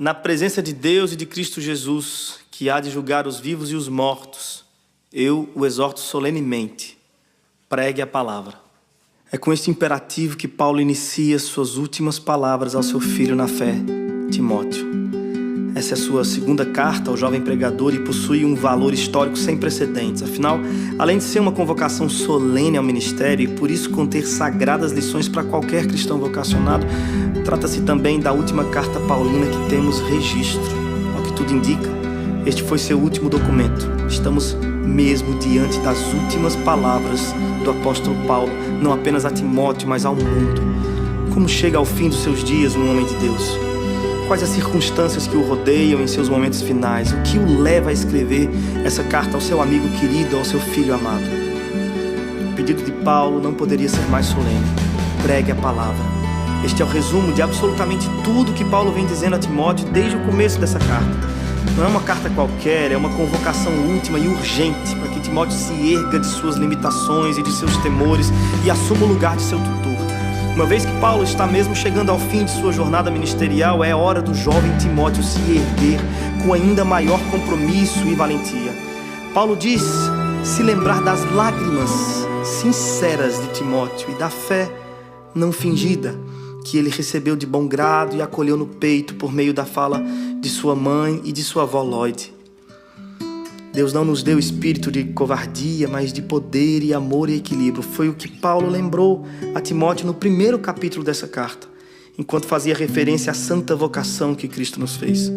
Na presença de Deus e de Cristo Jesus, que há de julgar os vivos e os mortos, eu o exorto solenemente, pregue a palavra. É com este imperativo que Paulo inicia suas últimas palavras ao seu filho na fé, Timóteo. Essa é a sua segunda carta ao jovem pregador e possui um valor histórico sem precedentes. Afinal, além de ser uma convocação solene ao ministério e por isso conter sagradas lições para qualquer cristão vocacionado, trata-se também da última carta paulina que temos registro. Ao que tudo indica, este foi seu último documento. Estamos mesmo diante das últimas palavras do apóstolo Paulo, não apenas a Timóteo, mas ao mundo. Como chega ao fim dos seus dias um homem de Deus? Quais as circunstâncias que o rodeiam em seus momentos finais? O que o leva a escrever essa carta ao seu amigo querido, ao seu filho amado? O pedido de Paulo não poderia ser mais solene. Pregue a palavra. Este é o resumo de absolutamente tudo que Paulo vem dizendo a Timóteo desde o começo dessa carta. Não é uma carta qualquer, é uma convocação última e urgente para que Timóteo se erga de suas limitações e de seus temores e assuma o lugar de seu tutor. Uma vez que Paulo está mesmo chegando ao fim de sua jornada ministerial, é hora do jovem Timóteo se erguer com ainda maior compromisso e valentia. Paulo diz se lembrar das lágrimas sinceras de Timóteo e da fé não fingida que ele recebeu de bom grado e acolheu no peito por meio da fala de sua mãe e de sua avó Lloyd. Deus não nos deu espírito de covardia, mas de poder e amor e equilíbrio. Foi o que Paulo lembrou a Timóteo no primeiro capítulo dessa carta, enquanto fazia referência à santa vocação que Cristo nos fez.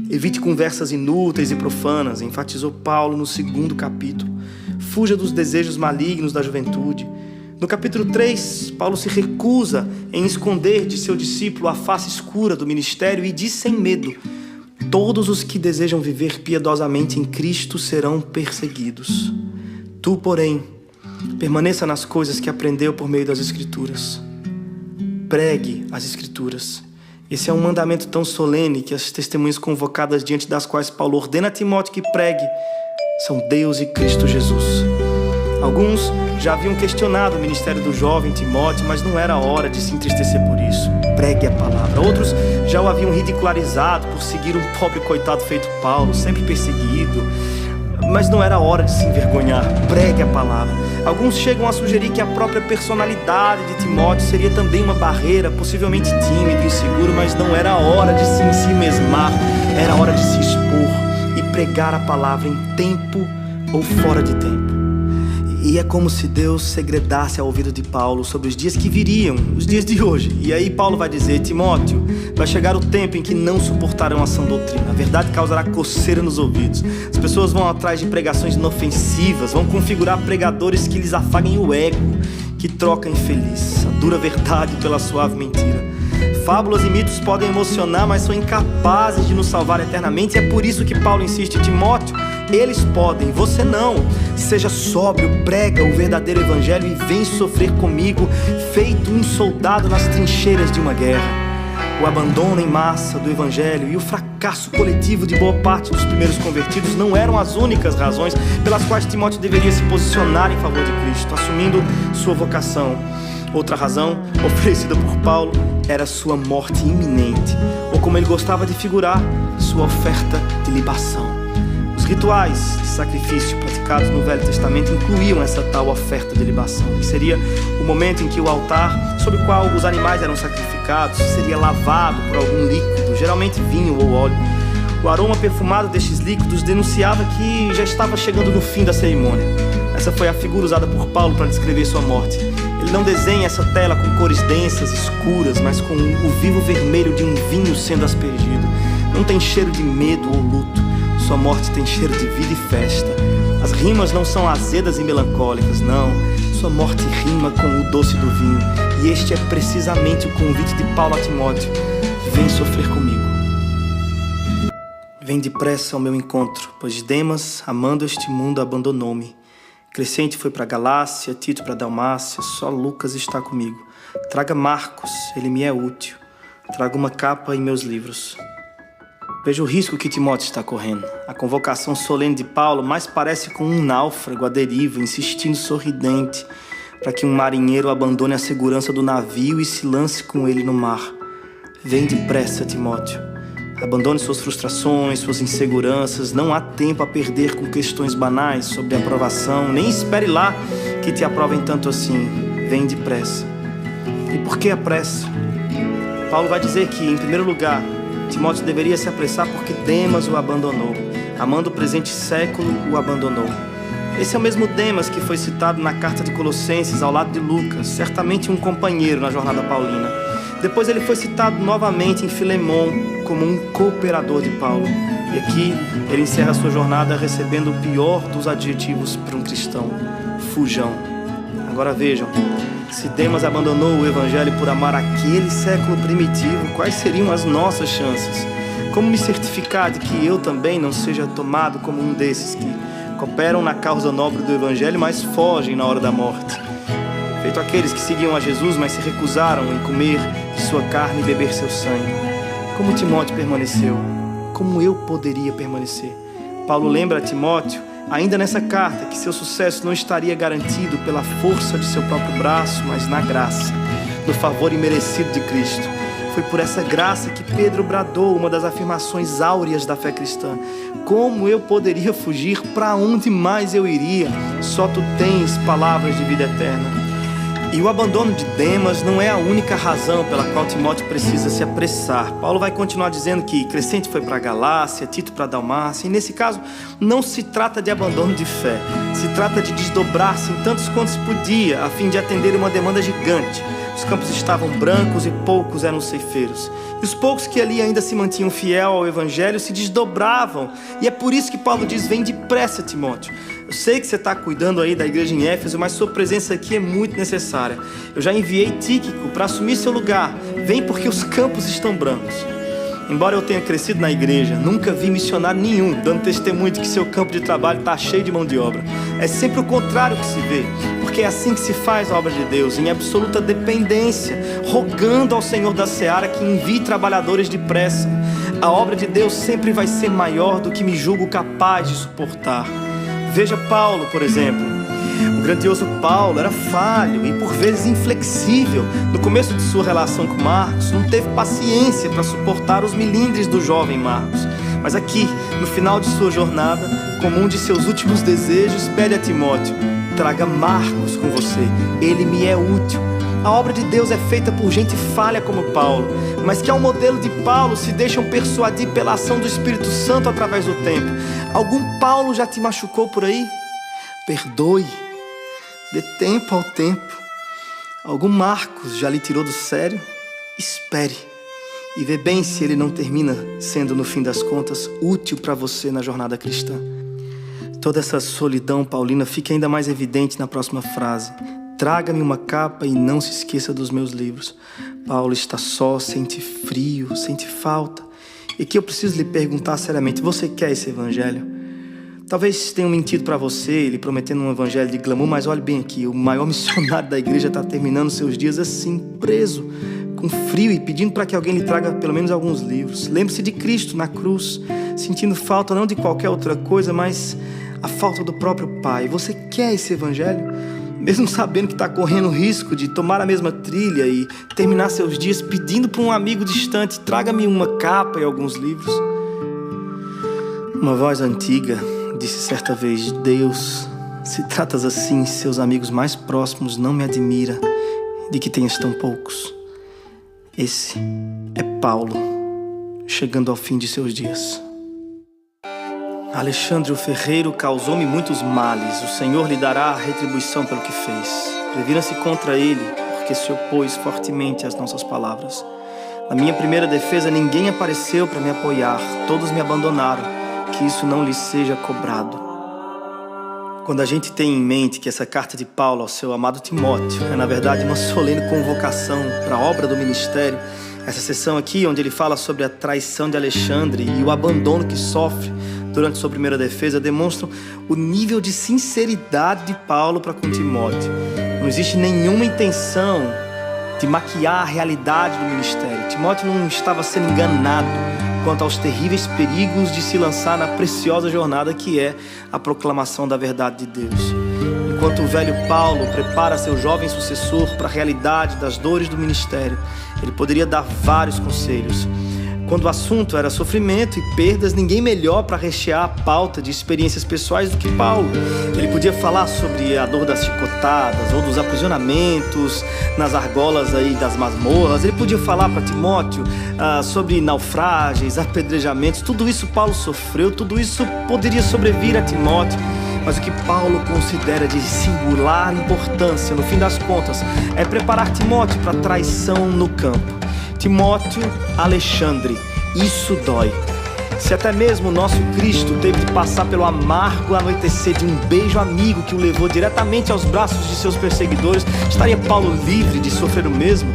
Evite conversas inúteis e profanas, enfatizou Paulo no segundo capítulo. Fuja dos desejos malignos da juventude. No capítulo 3, Paulo se recusa em esconder de seu discípulo a face escura do ministério e diz sem medo: todos os que desejam viver piedosamente em Cristo serão perseguidos. Tu, porém, permaneça nas coisas que aprendeu por meio das Escrituras. Pregue as Escrituras. Esse é um mandamento tão solene que as testemunhas convocadas diante das quais Paulo ordena a Timóteo que pregue são Deus e Cristo Jesus. Alguns já haviam questionado o ministério do jovem Timóteo, mas não era hora de se entristecer por isso. Pregue a palavra. Outros já o haviam ridicularizado por seguir um pobre coitado feito Paulo, sempre perseguido. Mas não era hora de se envergonhar. Pregue a palavra. Alguns chegam a sugerir que a própria personalidade de Timóteo seria também uma barreira, possivelmente tímido, inseguro, mas não era hora de se ensimesmar. Era hora de se expor e pregar a palavra em tempo ou fora de tempo. E é como se Deus segredasse ao ouvido de Paulo sobre os dias que viriam, os dias de hoje. E aí Paulo vai dizer: Timóteo, vai chegar o tempo em que não suportarão a sã doutrina. A verdade causará coceira nos ouvidos. As pessoas vão atrás de pregações inofensivas, vão configurar pregadores que lhes afaguem o ego, que troca infeliz a dura verdade pela suave mentira. Fábulas e mitos podem emocionar, mas são incapazes de nos salvar eternamente. E é por isso que Paulo insiste: Timóteo, eles podem, você não. Seja sóbrio, prega o verdadeiro evangelho e vem sofrer comigo, feito um soldado nas trincheiras de uma guerra. O abandono em massa do evangelho e o fracasso coletivo de boa parte dos primeiros convertidos não eram as únicas razões pelas quais Timóteo deveria se posicionar em favor de Cristo, assumindo sua vocação. Outra razão, oferecida por Paulo, era sua morte iminente, ou como ele gostava de figurar, sua oferta de libação. Os rituais de sacrifício praticados no Velho Testamento incluíam essa tal oferta de libação, que seria o momento em que o altar sobre o qual os animais eram sacrificados seria lavado por algum líquido, geralmente vinho ou óleo. O aroma perfumado destes líquidos denunciava que já estava chegando no fim da cerimônia. Essa foi a figura usada por Paulo para descrever sua morte. Ele não desenha essa tela com cores densas, escuras, mas com o vivo vermelho de um vinho sendo aspergido. Não tem cheiro de medo ou luto. Sua morte tem cheiro de vida e festa. As rimas não são azedas e melancólicas, não. Sua morte rima com o doce do vinho. E este é precisamente o convite de Paulo a Timóteo: vem sofrer comigo. Vem depressa ao meu encontro, pois Demas, amando este mundo, abandonou-me. Crescente foi para Galácia, Tito para Dalmácia, só Lucas está comigo. Traga Marcos, ele me é útil. Traga uma capa e meus livros. Veja o risco que Timóteo está correndo. A convocação solene de Paulo mais parece com um náufrago à deriva, insistindo sorridente para que um marinheiro abandone a segurança do navio e se lance com ele no mar. Vem depressa, Timóteo. Abandone suas frustrações, suas inseguranças. Não há tempo a perder com questões banais sobre aprovação. Nem espere lá que te aprovem tanto assim. Vem depressa. E por que a pressa? Paulo vai dizer que, em primeiro lugar, Timóteo deveria se apressar porque Demas o abandonou. Amando o presente século, o abandonou. Esse é o mesmo Demas que foi citado na carta de Colossenses ao lado de Lucas, certamente um companheiro na jornada paulina. Depois ele foi citado novamente em Filemon como um cooperador de Paulo. E aqui ele encerra sua jornada recebendo o pior dos adjetivos para um cristão: fujão. Agora vejam, se Demas abandonou o evangelho por amar aquele século primitivo, quais seriam as nossas chances? Como me certificar de que eu também não seja tomado como um desses que cooperam na causa nobre do evangelho, mas fogem na hora da morte? Feito aqueles que seguiam a Jesus, mas se recusaram em comer de sua carne e beber seu sangue. Como Timóteo permaneceu? Como eu poderia permanecer? Paulo lembra a Timóteo, ainda nessa carta, que seu sucesso não estaria garantido pela força de seu próprio braço, mas na graça, no favor imerecido de Cristo. Foi por essa graça que Pedro bradou uma das afirmações áureas da fé cristã: como eu poderia fugir? Para onde mais eu iria? Só tu tens palavras de vida eterna. E o abandono de Demas não é a única razão pela qual Timóteo precisa se apressar. Paulo vai continuar dizendo que Crescente foi para a Galácia, Tito para a Dalmácia, e nesse caso não se trata de abandono de fé, se trata de desdobrar-se em tantos quanto se podia, a fim de atender uma demanda gigante. Os campos estavam brancos e poucos eram ceifeiros. E os poucos que ali ainda se mantinham fiel ao evangelho se desdobravam. E é por isso que Paulo diz: vem depressa, Timóteo. Eu sei que você está cuidando aí da igreja em Éfeso, mas sua presença aqui é muito necessária. Eu já enviei Tíquico para assumir seu lugar. Vem porque os campos estão brancos. Embora eu tenha crescido na igreja, nunca vi missionário nenhum dando testemunho de que seu campo de trabalho está cheio de mão de obra. É sempre o contrário que se vê, porque é assim que se faz a obra de Deus, em absoluta dependência, rogando ao Senhor da Seara que envie trabalhadores depressa. A obra de Deus sempre vai ser maior do que me julgo capaz de suportar. Veja Paulo, por exemplo. O grandioso Paulo era falho e por vezes inflexível. No começo de sua relação com Marcos, não teve paciência para suportar os milindres do jovem Marcos. Mas aqui, no final de sua jornada, como um de seus últimos desejos, pede a Timóteo: traga Marcos com você, ele me é útil. A obra de Deus é feita por gente falha como Paulo, mas que ao modelo de Paulo se deixam persuadir pela ação do Espírito Santo através do tempo. Algum Paulo já te machucou por aí? Perdoe. Dê tempo ao tempo. Algum Marcos já lhe tirou do sério? Espere e vê bem se ele não termina sendo, no fim das contas, útil para você na jornada cristã. Toda essa solidão paulina fica ainda mais evidente na próxima frase: traga-me uma capa e não se esqueça dos meus livros. Paulo está só, sente frio, sente falta. E aqui eu preciso lhe perguntar seriamente: você quer esse evangelho? Talvez tenham mentido para você, lhe prometendo um evangelho de glamour, mas olhe bem aqui, o maior missionário da igreja está terminando seus dias assim, preso, com frio e pedindo para que alguém lhe traga pelo menos alguns livros. Lembre-se de Cristo na cruz, sentindo falta não de qualquer outra coisa, mas a falta do próprio Pai. Você quer esse evangelho? Mesmo sabendo que está correndo o risco de tomar a mesma trilha e terminar seus dias pedindo para um amigo distante: traga-me uma capa e alguns livros. Uma voz antiga disse certa vez: Deus, se tratas assim, seus amigos mais próximos, não me admira de que tenhas tão poucos. Esse é Paulo, chegando ao fim de seus dias. Alexandre o ferreiro causou-me muitos males. O Senhor lhe dará a retribuição pelo que fez. Previna-se contra ele, porque se opôs fortemente às nossas palavras. Na minha primeira defesa, ninguém apareceu para me apoiar. Todos me abandonaram. Que isso não lhe seja cobrado. Quando a gente tem em mente que essa carta de Paulo ao seu amado Timóteo é, na verdade, uma solene convocação para a obra do ministério, essa sessão aqui, onde ele fala sobre a traição de Alexandre e o abandono que sofre durante sua primeira defesa, demonstram o nível de sinceridade de Paulo para com Timóteo. Não existe nenhuma intenção de maquiar a realidade do ministério. Timóteo não estava sendo enganado quanto aos terríveis perigos de se lançar na preciosa jornada que é a proclamação da verdade de Deus. Enquanto o velho Paulo prepara seu jovem sucessor para a realidade das dores do ministério, ele poderia dar vários conselhos. Quando o assunto era sofrimento e perdas, ninguém melhor para rechear a pauta de experiências pessoais do que Paulo. Ele podia falar sobre a dor das chicotadas ou dos aprisionamentos nas argolas aí das masmorras. Ele podia falar para Timóteo sobre naufrágios, apedrejamentos. Tudo isso Paulo sofreu, tudo isso poderia sobrevir a Timóteo. Mas o que Paulo considera de singular importância, no fim das contas, é preparar Timóteo para a traição no campo. Timóteo, Alexandre, isso dói. Se até mesmo o nosso Cristo teve de passar pelo amargo anoitecer de um beijo amigo que o levou diretamente aos braços de seus perseguidores, estaria Paulo livre de sofrer o mesmo?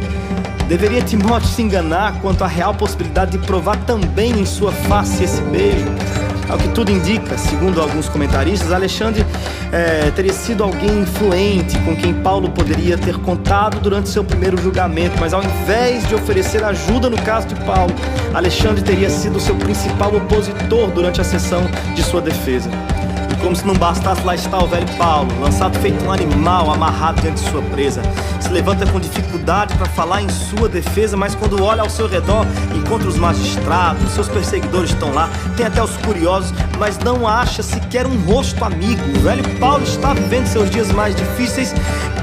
Deveria Timóteo se enganar quanto à real possibilidade de provar também em sua face esse beijo? Ao que tudo indica, segundo alguns comentaristas, Alexandre teria sido alguém influente com quem Paulo poderia ter contado durante seu primeiro julgamento, mas ao invés de oferecer ajuda no caso de Paulo, Alexandre teria sido seu principal opositor durante a sessão de sua defesa. E como se não bastasse, lá está o velho Paulo, lançado feito um animal, amarrado diante de sua presa. Se levanta com dificuldade para falar em sua defesa, mas quando olha ao seu redor, encontra os magistrados, seus perseguidores estão lá, tem até os curiosos, mas não acha sequer um rosto amigo. O velho Paulo está vivendo seus dias mais difíceis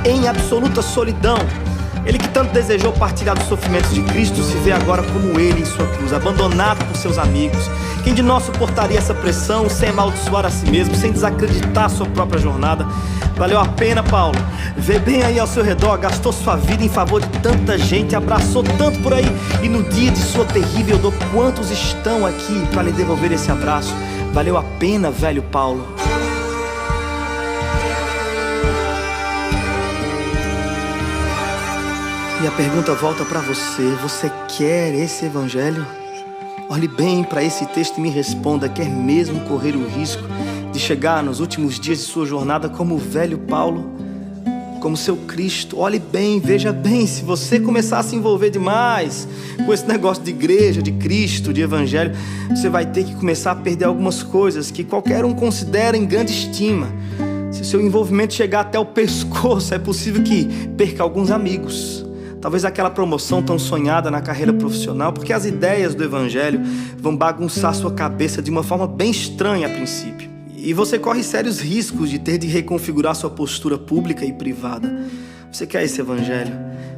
em absoluta solidão. Ele que tanto desejou partilhar dos sofrimentos de Cristo se vê agora como ele em sua cruz, abandonado por seus amigos. Quem de nós suportaria essa pressão sem amaldiçoar a si mesmo, sem desacreditar a sua própria jornada? Valeu a pena, Paulo. Vê bem aí ao seu redor, gastou sua vida em favor de tanta gente, abraçou tanto por aí, e no dia de sua terrível dor, quantos estão aqui para lhe devolver esse abraço? Valeu a pena, velho Paulo. E a pergunta volta para você: você quer esse evangelho? Olhe bem para esse texto e me responda: quer mesmo correr o risco de chegar nos últimos dias de sua jornada como o velho Paulo, como seu Cristo? Olhe bem, veja bem, se você começar a se envolver demais com esse negócio de igreja, de Cristo, de evangelho, você vai ter que começar a perder algumas coisas que qualquer um considera em grande estima. Se seu envolvimento chegar até o pescoço, é possível que perca alguns amigos, talvez aquela promoção tão sonhada na carreira profissional, porque as ideias do evangelho vão bagunçar sua cabeça de uma forma bem estranha a princípio. E você corre sérios riscos de ter de reconfigurar sua postura pública e privada. Você quer esse evangelho?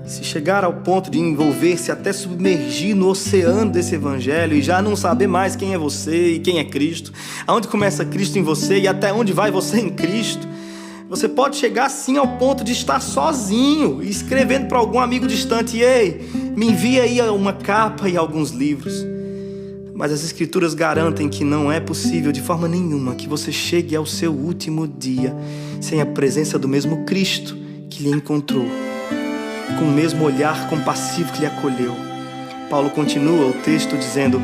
Se chegar ao ponto de envolver-se até submergir no oceano desse evangelho e já não saber mais quem é você e quem é Cristo, aonde começa Cristo em você e até onde vai você em Cristo, você pode chegar assim ao ponto de estar sozinho e escrevendo para algum amigo distante: ei, me envia aí uma capa e alguns livros. Mas as Escrituras garantem que não é possível de forma nenhuma que você chegue ao seu último dia sem a presença do mesmo Cristo que lhe encontrou, com o mesmo olhar compassivo que lhe acolheu. Paulo continua o texto dizendo: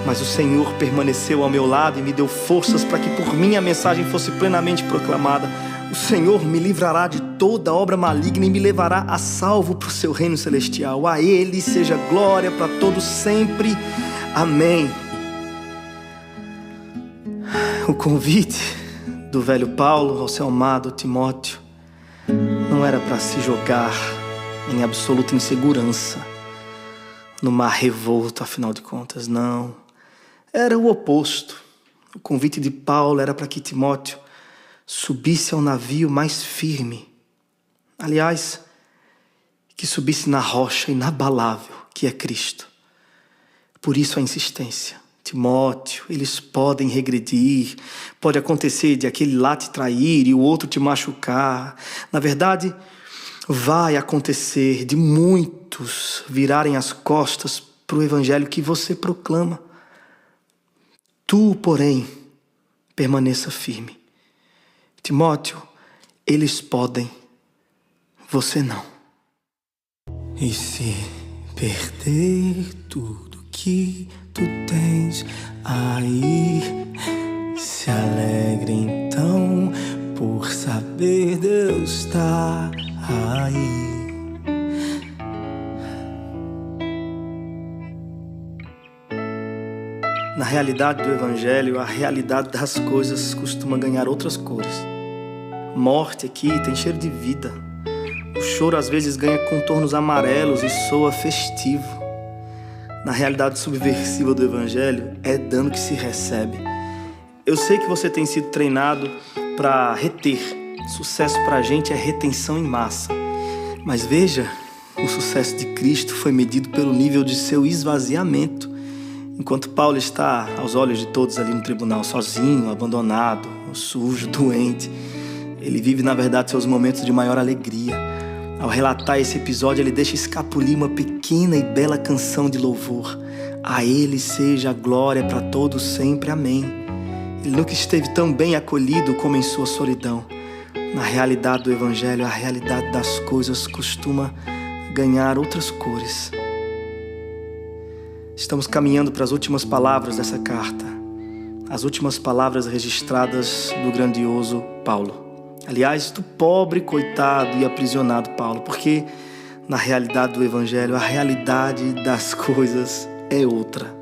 mas o Senhor permaneceu ao meu lado e me deu forças para que por mim a mensagem fosse plenamente proclamada. O Senhor me livrará de toda obra maligna e me levará a salvo para o seu reino celestial. A Ele seja glória para todos sempre. Amém. O convite do velho Paulo ao seu amado Timóteo não era para se jogar em absoluta insegurança no mar revolto, afinal de contas, não. Era o oposto. O convite de Paulo era para que Timóteo subisse ao navio mais firme. Aliás, que subisse na rocha inabalável que é Cristo. Por isso a insistência. Timóteo, eles podem regredir, pode acontecer de aquele lá te trair e o outro te machucar. Na verdade, vai acontecer de muitos virarem as costas para o evangelho que você proclama. Tu, porém, permaneça firme. Timóteo, eles podem, você não. E se perder tudo que tu tens aí, se alegre então por saber Deus está aí. Na realidade do evangelho, a realidade das coisas costuma ganhar outras cores. Morte aqui tem cheiro de vida. O choro às vezes ganha contornos amarelos e soa festivo. na realidade subversiva do Evangelho, é dando que se recebe. Eu sei que você tem sido treinado para reter. Sucesso para a gente é retenção em massa. Mas veja, o sucesso de Cristo foi medido pelo nível de seu esvaziamento. Enquanto Paulo está, aos olhos de todos ali no tribunal, sozinho, abandonado, sujo, doente, ele vive, na verdade, seus momentos de maior alegria. Ao relatar esse episódio, ele deixa escapulir uma pequena e bela canção de louvor. A Ele seja a glória para todos sempre. Amém. Ele nunca esteve tão bem acolhido como em sua solidão. Na realidade do Evangelho, a realidade das coisas costuma ganhar outras cores. Estamos caminhando para as últimas palavras dessa carta. As últimas palavras registradas do grandioso Paulo. Aliás, do pobre, coitado e aprisionado Paulo, porque na realidade do Evangelho, a realidade das coisas é outra.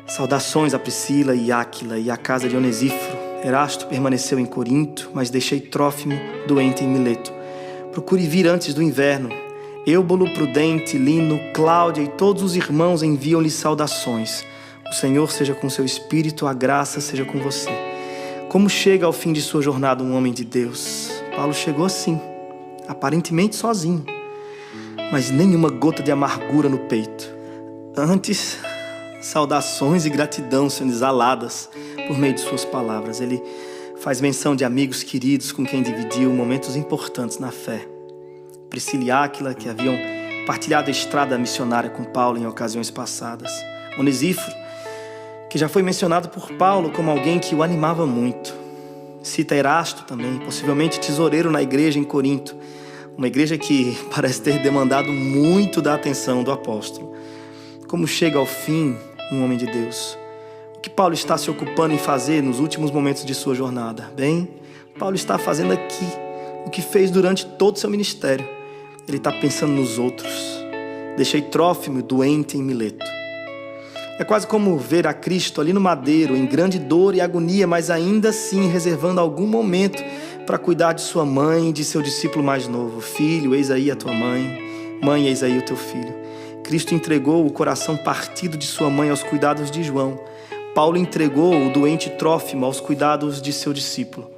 Saudações a Priscila e Áquila e à casa de Onesíforo. Erasto permaneceu em Corinto, mas deixei Trófimo doente em Mileto. Procure vir antes do inverno. Eubolo, Prudente, Lino, Cláudia e todos os irmãos enviam-lhe saudações. O Senhor seja com seu espírito, a graça seja com você. Como chega ao fim de sua jornada um homem de Deus? Paulo chegou assim, aparentemente sozinho, mas nenhuma gota de amargura no peito. Antes, saudações e gratidão sendo exaladas por meio de suas palavras. Ele faz menção de amigos queridos com quem dividiu momentos importantes na fé. Priscila e Áquila, que haviam partilhado a estrada missionária com Paulo em ocasiões passadas. Onesíforo, que já foi mencionado por Paulo como alguém que o animava muito. Cita Erasto também, possivelmente tesoureiro na igreja em Corinto, uma igreja que parece ter demandado muito da atenção do apóstolo. Como chega ao fim um homem de Deus? O que Paulo está se ocupando em fazer nos últimos momentos de sua jornada? Bem, Paulo está fazendo aqui o que fez durante todo o seu ministério. Ele está pensando nos outros. Deixei Trófimo doente em Mileto. É quase como ver a Cristo ali no madeiro, em grande dor e agonia, mas ainda assim reservando algum momento para cuidar de sua mãe e de seu discípulo mais novo. Filho, eis aí a tua mãe. Mãe, eis aí o teu filho. Cristo entregou o coração partido de sua mãe aos cuidados de João. Paulo entregou o doente Trófimo aos cuidados de seu discípulo.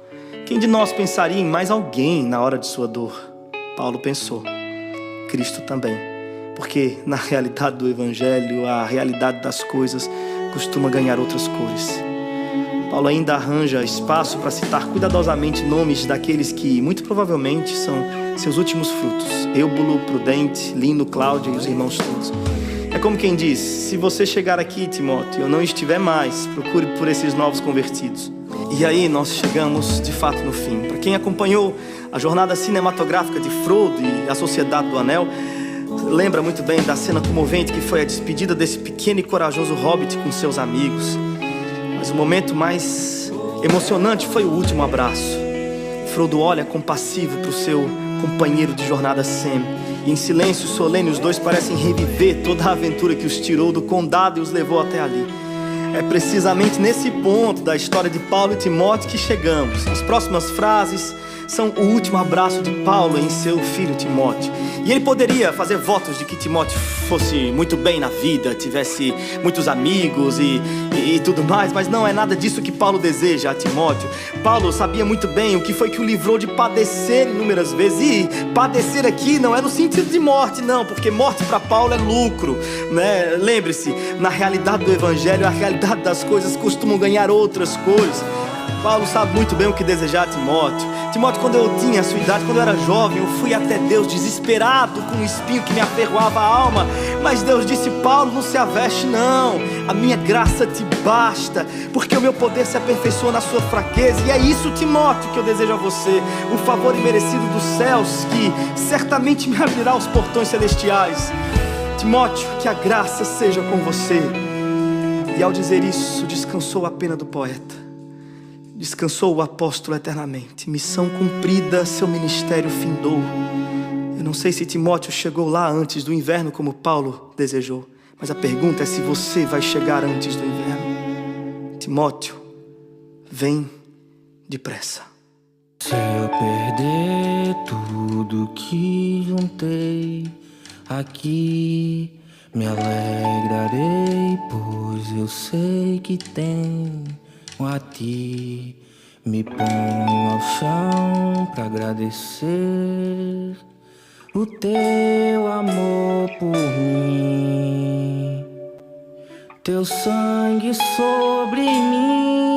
Quem de nós pensaria em mais alguém na hora de sua dor? Paulo pensou. Cristo também. Porque na realidade do Evangelho, a realidade das coisas costuma ganhar outras cores. Paulo ainda arranja espaço para citar cuidadosamente nomes daqueles que muito provavelmente são seus últimos frutos. Eubolo, Prudente, Lino, Cláudia e os irmãos todos. É como quem diz, se você chegar aqui, Timóteo, e eu não estiver mais, procure por esses novos convertidos. E aí nós chegamos de fato no fim. Para quem acompanhou a jornada cinematográfica de Frodo e a Sociedade do Anel, lembra muito bem da cena comovente que foi a despedida desse pequeno e corajoso hobbit com seus amigos. Mas o momento mais emocionante foi o último abraço. Frodo olha compassivo para o seu companheiro de jornada Sam. E em silêncio solene os dois parecem reviver toda a aventura que os tirou do condado e os levou até ali. É precisamente nesse ponto da história de Paulo e Timóteo que chegamos. As próximas frases são o último abraço de Paulo em seu filho Timóteo. E ele poderia fazer votos de que Timóteo fosse muito bem na vida, tivesse muitos amigos e tudo mais, mas não é nada disso que Paulo deseja a Timóteo. Paulo sabia muito bem o que foi que o livrou de padecer inúmeras vezes. E padecer aqui não é no sentido de morte, não, porque morte para Paulo é lucro, né? Lembre-se, na realidade do Evangelho, a realidade das coisas costumam ganhar outras cores. Paulo sabe muito bem o que desejar a Timóteo. Timóteo, quando eu tinha a sua idade, quando eu era jovem, eu fui até Deus desesperado com um espinho que me aferroava a alma. Mas Deus disse, Paulo, não se aveste não. A minha graça te basta, porque o meu poder se aperfeiçoa na sua fraqueza. E é isso, Timóteo, que eu desejo a você. O favor imerecido dos céus, que certamente me abrirá os portões celestiais. Timóteo, que a graça seja com você. E ao dizer isso, descansou a pena do poeta. Descansou o apóstolo eternamente. Missão cumprida, seu ministério findou. Eu não sei se Timóteo chegou lá antes do inverno como Paulo desejou, mas a pergunta é se você vai chegar antes do inverno. Timóteo, vem depressa. Se eu perder tudo que juntei aqui, Me alegrarei, pois eu sei que tenho a ti. Me ponho ao chão pra agradecer o teu amor por mim, teu sangue sobre mim.